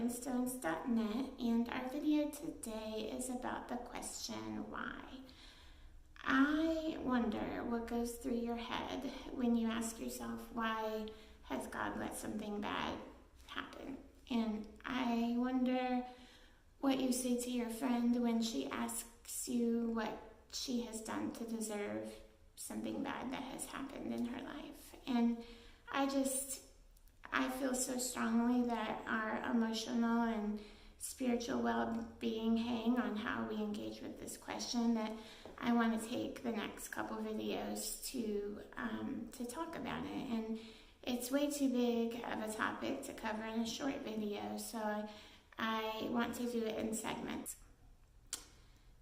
wisdomstones.net, and our video today is about the question, why? I wonder what goes through your head when you ask yourself, why has God let something bad happen? And I wonder what you say to your friend when she asks you what she has done to deserve something bad that has happened in her life. And I feel so strongly that our emotional and spiritual well-being hang on how we engage with this question that I want to take the next couple videos to talk about it. And it's way too big of a topic to cover in a short video, so I want to do it in segments.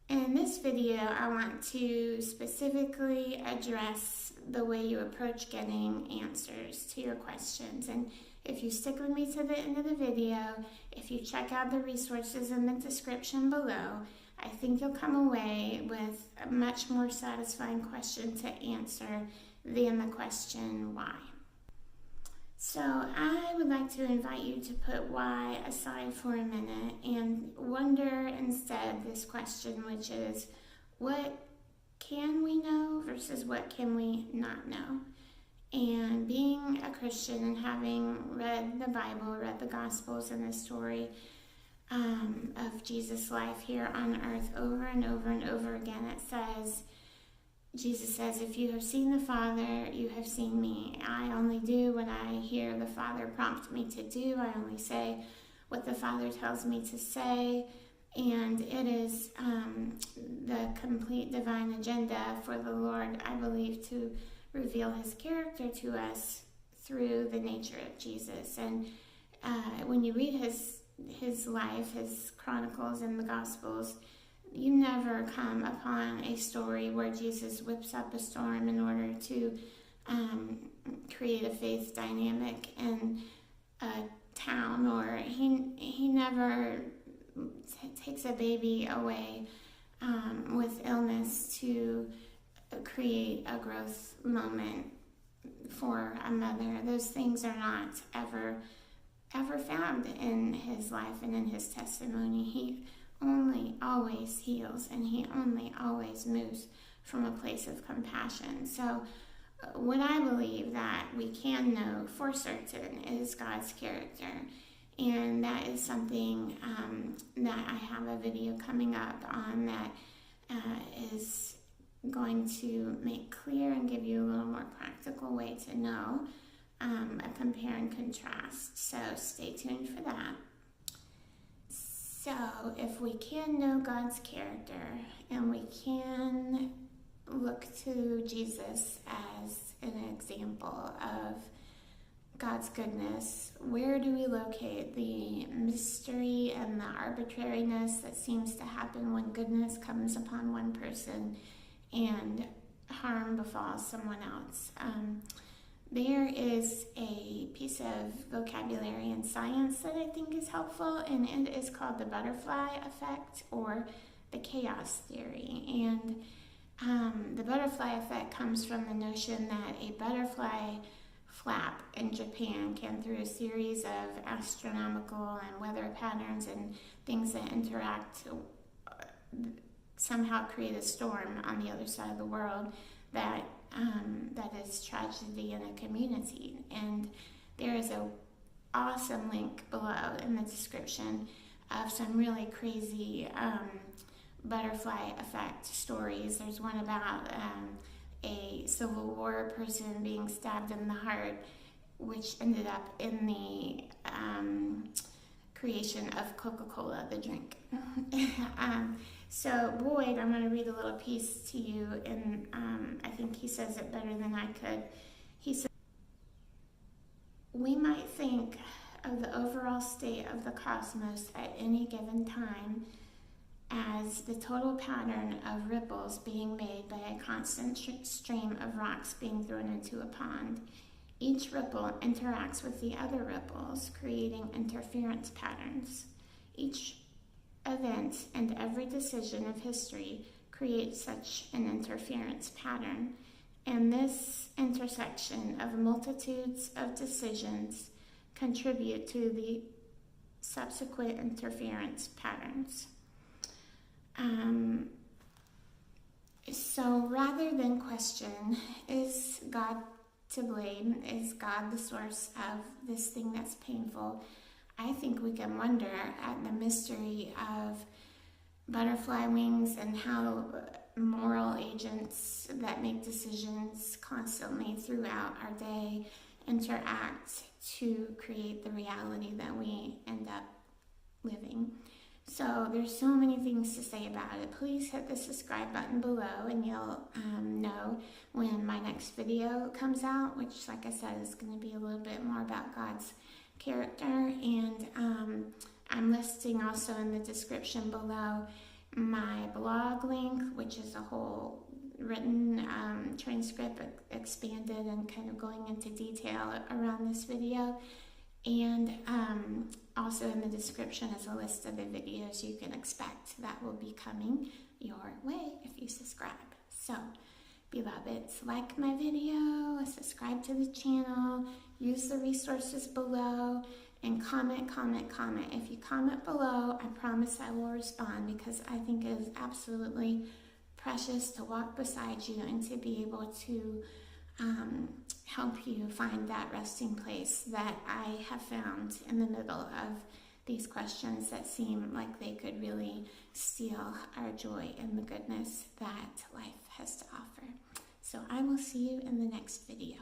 In this video, I want to specifically address the way you approach getting answers to your questions. And if you stick with me to the end of the video, if you check out the resources in the description below, I think you'll come away with a much more satisfying question to answer than the question, why? So I would like to invite you to put why aside for a minute and wonder instead this question, which is, what can we know versus what can we not know? And being a Christian and having read the Bible, read the Gospels and the story of Jesus' life here on earth over and over and over again, Jesus says, if you have seen the Father, you have seen me. I only do what I hear the Father prompt me to do. I only say what the Father tells me to say. And it is the complete divine agenda for the Lord, I believe, to reveal his character to us through the nature of Jesus. And when you read his life, his chronicles in the Gospels, you never come upon a story where Jesus whips up a storm in order to create a faith dynamic in a town, or he never takes a baby away with illness to create a growth moment for a mother. Those things are not ever found in his life and in his testimony. He only always heals, and he only always moves from a place of compassion. So what I believe that we can know for certain is God's character, and that is something that I have a video coming up on that is going to make clear and give you a little more practical way to know, a compare and contrast. So stay tuned for that. So if we can know God's character and we can look to Jesus as an example of God's goodness, where do we locate the mystery and the arbitrariness that seems to happen when goodness comes upon one person and harm befalls someone else? There is a piece of vocabulary in science that I think is helpful, and it is called the butterfly effect or the chaos theory. And the butterfly effect comes from the notion that a butterfly flap in Japan can, through a series of astronomical and weather patterns and things that interact, somehow create a storm on the other side of the world that is tragedy in a community. And there is an awesome link below in the description of some really crazy butterfly effect stories. There's one about a Civil War person being stabbed in the heart, which ended up in the creation of Coca-Cola, the drink. So Boyd, I'm going to read a little piece to you, and I think he says it better than I could. He said, we might think of the overall state of the cosmos at any given time as the total pattern of ripples being made by a constant stream of rocks being thrown into a pond. Each ripple interacts with the other ripples, creating interference patterns. Each event and every decision of history creates such an interference pattern, and this intersection of multitudes of decisions contribute to the subsequent interference patterns. So rather than question, is God to blame? Is God the source of this thing that's painful? I think we can wonder at the mystery of butterfly wings and how moral agents that make decisions constantly throughout our day interact to create the reality that we end up living. So there's so many things to say about it. Please hit the subscribe button below and you'll know when my next video comes out, which, like I said, is going to be a little bit more about God's character. And I'm listing also in the description below my blog link, which is a whole written transcript expanded and kind of going into detail around this video. And also in the description is a list of the videos you can expect that will be coming your way if you subscribe. So, beloveds, like my video, subscribe to the channel, use the resources below, and comment. If you comment below, I promise I will respond, because I think it is absolutely precious to walk beside you and to be able to help you find that resting place that I have found in the middle of these questions that seem like they could really steal our joy and the goodness that life has to offer. So I will see you in the next video.